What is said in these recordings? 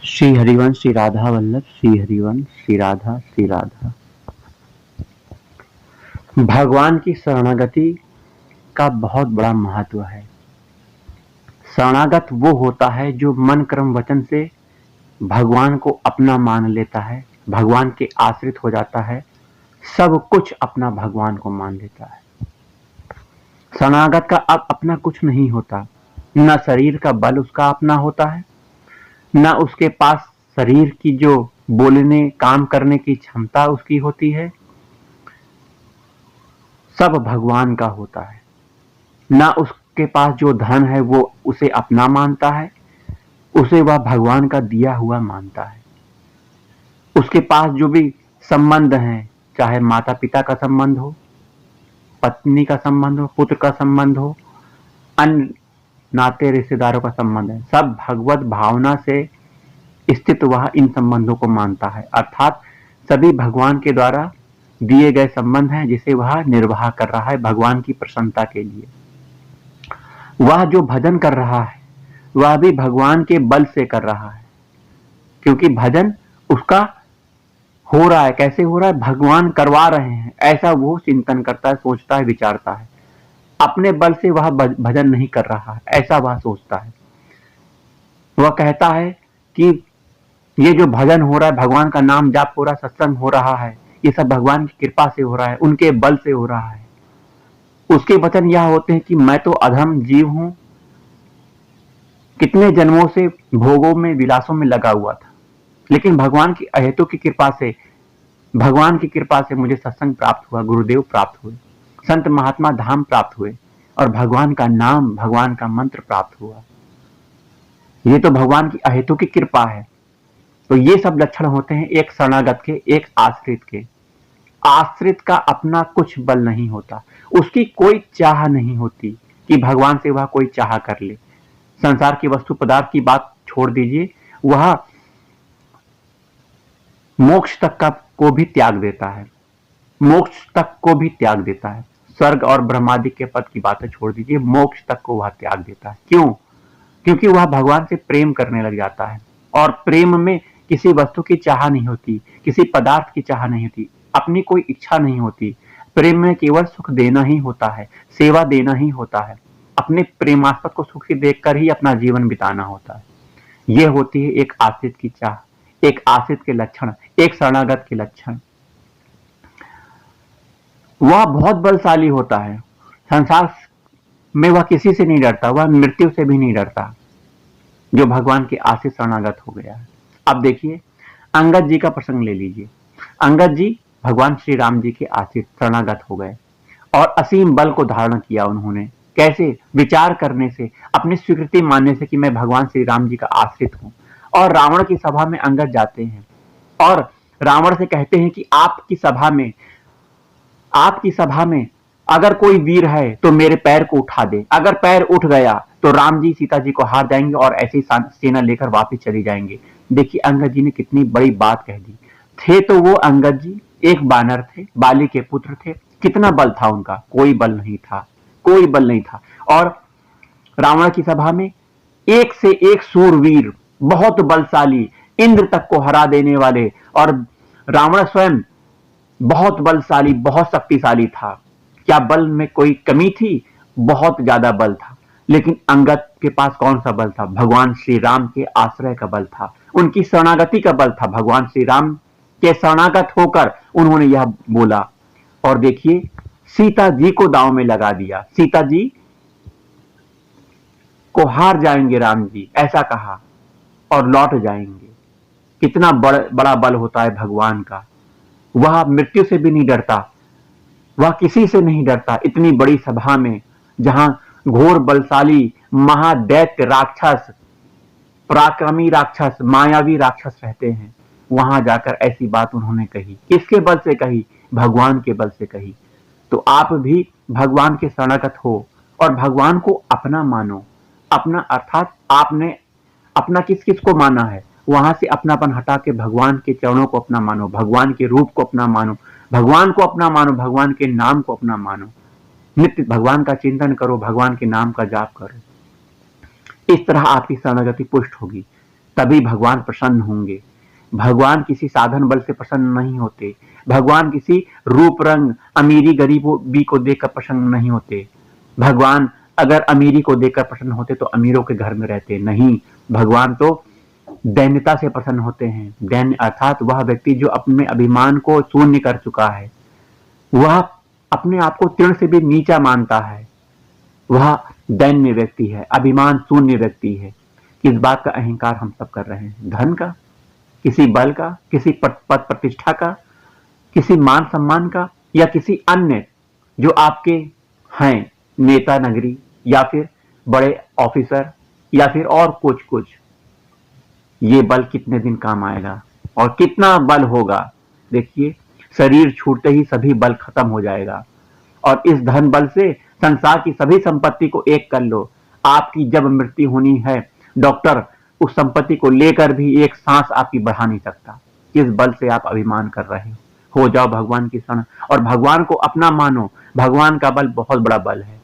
श्री हरिवंश श्री राधा वल्लभ श्री हरिवंश श्री राधा श्री राधा। भगवान की शरणागति का बहुत बड़ा महत्व है। शरणागत वो होता है जो मन कर्म वचन से भगवान को अपना मान लेता है, भगवान के आश्रित हो जाता है, सब कुछ अपना भगवान को मान लेता है। शरणागत का अब अपना कुछ नहीं होता, न शरीर का बल उसका अपना होता है, न उसके पास शरीर की जो बोलने काम करने की क्षमता उसकी होती है, सब भगवान का होता है। न उसके पास जो धन है वो उसे अपना मानता है, उसे वह भगवान का दिया हुआ मानता है। उसके पास जो भी संबंध है, चाहे माता पिता का संबंध हो, पत्नी का संबंध हो, पुत्र का संबंध हो, अन्य नाते रिश्तेदारों का संबंध है, सब भगवत भावना से स्थित वह इन संबंधों को मानता है। अर्थात सभी भगवान के द्वारा दिए गए संबंध हैं जिसे वह निर्वाह कर रहा है भगवान की प्रसन्नता के लिए। वह जो भजन कर रहा है वह भी भगवान के बल से कर रहा है, क्योंकि भजन उसका हो रहा है। कैसे हो रहा है? भगवान करवा रहे हैं, ऐसा वो चिंतन करता है, सोचता है, विचारता है। अपने बल से वह भजन नहीं कर रहा है, ऐसा वह सोचता है। वह कहता है कि ये जो भजन हो रहा है, भगवान का नाम जाप हो रहा है, सत्संग हो रहा है, ये सब भगवान की कृपा से हो रहा है, उनके बल से हो रहा है। उसके वचन यह होते हैं कि मैं तो अधम जीव हूं, कितने जन्मों से भोगों में विलासों में लगा हुआ था, लेकिन भगवान की अहेतु की कृपा से, भगवान की कृपा से मुझे सत्संग प्राप्त हुआ, गुरुदेव प्राप्त हुए, संत महात्मा धाम प्राप्त हुए और भगवान का नाम, भगवान का मंत्र प्राप्त हुआ। ये तो भगवान की अहेतु की कृपा है। तो ये सब लक्षण होते हैं एक शरणागत के, एक आश्रित के। आश्रित का अपना कुछ बल नहीं होता, उसकी कोई चाह नहीं होती कि भगवान से वह कोई चाह कर ले। संसार की वस्तु पदार्थ की बात छोड़ दीजिए, वह मोक्ष तक का को भी त्याग देता है, मोक्ष तक को भी त्याग देता है। स्वर्ग और ब्रह्मादि के पद की बातें छोड़ दीजिए, मोक्ष तक को वह त्याग देता है। क्यों? क्योंकि वह भगवान से प्रेम करने लग जाता है, और प्रेम में किसी वस्तु की चाह नहीं होती, किसी पदार्थ की चाह नहीं होती, अपनी कोई इच्छा नहीं होती। प्रेम में केवल सुख देना ही होता है, सेवा देना ही होता है, अपने प्रेमास्पद को सुखी देखकर ही अपना जीवन बिताना होता है। यह होती है एक आश्रित की चाह, एक आश्रित के लक्षण, एक शरणागत के लक्षण। वह बहुत बलशाली होता है, संसार में वह किसी से नहीं डरता, वह मृत्यु से भी नहीं डरता, जो भगवान के आश्रित शरणागत हो गया है। अब देखिए, अंगद जी का प्रसंग ले लीजिए। अंगद जी भगवान श्री राम जी के आश्रित शरणागत हो गए और असीम बल को धारण किया उन्होंने। कैसे? विचार करने से, अपनी स्वीकृति मानने से कि मैं भगवान श्री राम जी का आश्रित हूं। और रावण की सभा में अंगद जाते हैं और रावण से कहते हैं कि आपकी सभा में अगर कोई वीर है तो मेरे पैर को उठा दे, अगर पैर उठ गया तो राम जी सीता जी को हार जाएंगे और ऐसी सेना लेकर वापस चली जाएंगे। देखिए अंगद जी ने कितनी बड़ी बात कह दी। थे तो वो अंगद जी एक बानर थे, बाली के पुत्र थे, कितना बल था उनका? कोई बल नहीं था, कोई बल नहीं था। और रावण की सभा में एक से एक सूरवीर, बहुत बलशाली, इंद्र तक को हरा देने वाले, और रावण स्वयं बहुत बलशाली, बहुत शक्तिशाली था। क्या बल में कोई कमी थी? बहुत ज्यादा बल था। लेकिन अंगद के पास कौन सा बल था? भगवान श्री राम के आश्रय का बल था, उनकी शरणागति का बल था। भगवान श्री राम के शरणागत होकर उन्होंने यह बोला। और देखिए, सीता जी को दांव में लगा दिया, सीता जी को हार जाएंगे राम जी, ऐसा कहा, और लौट जाएंगे। कितना बड़ा बल होता है भगवान का। वह मृत्यु से भी नहीं डरता, वह किसी से नहीं डरता। इतनी बड़ी सभा में जहां घोर बलशाली महादैत्य राक्षस, पराक्रमी राक्षस, मायावी राक्षस रहते हैं, वहां जाकर ऐसी बात उन्होंने कही। किसके बल से कही? भगवान के बल से कही। तो आप भी भगवान के शरणागत हो और भगवान को अपना मानो। अपना अर्थात आपने अपना किस किस को माना है, वहां से अपनापन हटा के भगवान के चरणों को अपना मानो, भगवान के रूप को अपना मानो, भगवान को अपना मानो, भगवान के नाम को अपना मानो। नित्य भगवान का चिंतन करो, भगवान के नाम का जाप करो। इस तरह आपकी शरणागति पुष्ट होगी। तभी भगवान प्रसन्न होंगे। भगवान किसी साधन बल से प्रसन्न नहीं होते। भगवान किसी रूप रंग अमीरी गरीबी को देखकर प्रसन्न नहीं होते। भगवान अगर अमीरी को देखकर प्रसन्न होते तो अमीरों के घर में रहते नहीं। भगवान तो दैन्यता से प्रसन्न होते हैं। दैन्य अर्थात वह व्यक्ति जो अपने अभिमान को शून्य कर चुका है, वह अपने आप को तृण से भी नीचा मानता है, वह दैन्य व्यक्ति है, अभिमान शून्य व्यक्ति है। किस बात का अहंकार हम सब कर रहे हैं? धन का, किसी बल का, किसी पद प्रतिष्ठा का, किसी मान सम्मान का, या किसी अन्य जो आपके हैं नेता नगरी या फिर बड़े ऑफिसर या फिर और कुछ कुछ। ये बल कितने दिन काम आएगा और कितना बल होगा? देखिए, शरीर छूटते ही सभी बल खत्म हो जाएगा। और इस धन बल से संसार की सभी संपत्ति को एक कर लो। आपकी जब मृत्यु होनी है, डॉक्टर उस संपत्ति को लेकर भी एक सांस आपकी बढ़ा नहीं सकता। किस बल से आप अभिमान कर रहे हो जाओ भगवान की शरण और भगवान को अपना मानो। भगवान का बल बहुत बड़ा बल है।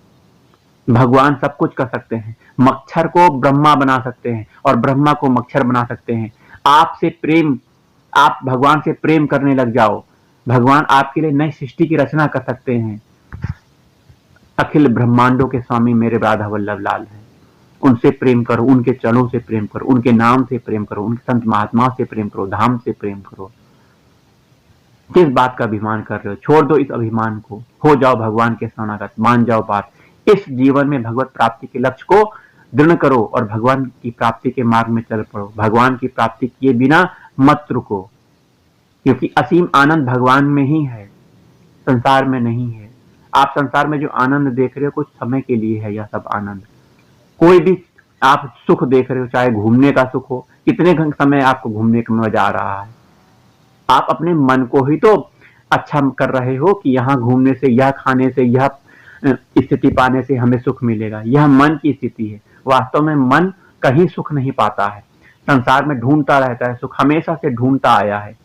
भगवान सब कुछ कर सकते हैं। मच्छर को ब्रह्मा बना सकते हैं और ब्रह्मा को मच्छर बना सकते हैं। आपसे प्रेम, आप भगवान से प्रेम करने लग जाओ, भगवान आपके लिए नई सृष्टि की रचना कर सकते हैं। अखिल ब्रह्मांडों के स्वामी मेरे राधा वल्लभ लाल हैं। उनसे प्रेम करो, उनके चरणों से प्रेम करो, उनके नाम से प्रेम करो, उनके संत महात्मा से प्रेम करो, धाम से प्रेम करो। किस बात का अभिमान कर रहे हो? छोड़ दो इस अभिमान को, हो जाओ भगवान के शरणागत, मान जाओ बात। इस जीवन में भगवत प्राप्ति के लक्ष्य को दृढ़ करो और भगवान की प्राप्ति के मार्ग में चल पड़ो। भगवान की प्राप्ति किए बिना मत रुको, क्योंकि असीम आनंद भगवान में ही है, संसार में नहीं है। आप संसार में जो आनंद देख रहे हो कुछ समय के लिए है। यह सब आनंद, कोई भी आप सुख देख रहे हो, चाहे घूमने का सुख हो, कितने समय आपको घूमने में मजा आ रहा है? आप अपने मन को ही तो अच्छा कर रहे हो कि यहाँ घूमने से, यह खाने से, यह स्थिति पाने से हमें सुख मिलेगा। यह मन की स्थिति है। वास्तव में मन कहीं सुख नहीं पाता है, संसार में ढूंढता रहता है सुख, हमेशा से ढूंढता आया है।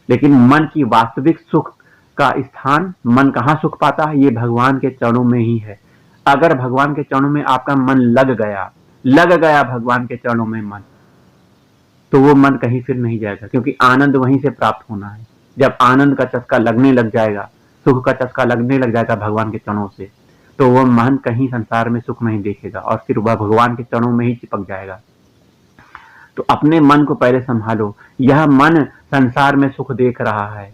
लेकिन मन की वास्तविक सुख का स्थान मन कहाँ सुख पाता है? ये भगवान के चरणों में ही है। अगर भगवान के चरणों में आपका मन लग गया भगवान के चरणों में मन, तो वो मन कहीं फिर नहीं जाएगा, क्योंकि आनंद वहीं से प्राप्त होना है। जब आनंद का चस्का लगने लग जाएगा, सुख का चस्का लगने लग जाएगा भगवान के चरणों से, तो वह मन कहीं संसार में सुख नहीं देखेगा और फिर वह भगवान के चरणों में ही चिपक जाएगा। तो अपने मन को पहले संभालो। यह मन संसार में सुख देख रहा है,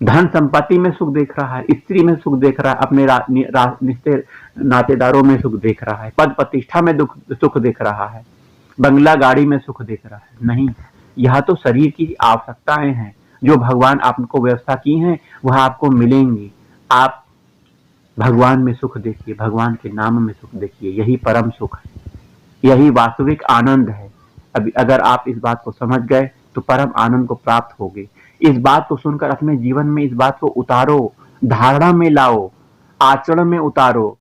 धन संपत्ति में सुख देख रहा है, स्त्री में सुख देख रहा है, अपने रिश्ते नातेदारों में सुख देख रहा है, पद प्रतिष्ठा में सुख देख रहा है, बंगला गाड़ी में सुख देख रहा है। नहीं, यह तो शरीर की आवश्यकताएं हैं। जो भगवान आपको व्यवस्था की हैं वह आपको मिलेंगी। आप भगवान में सुख देखिए, भगवान के नाम में सुख देखिए। यही परम सुख है, यही वास्तविक आनंद है। अभी अगर आप इस बात को समझ गए तो परम आनंद को प्राप्त होगे। इस बात को सुनकर अपने जीवन में इस बात को उतारो, धारणा में लाओ, आचरण में उतारो।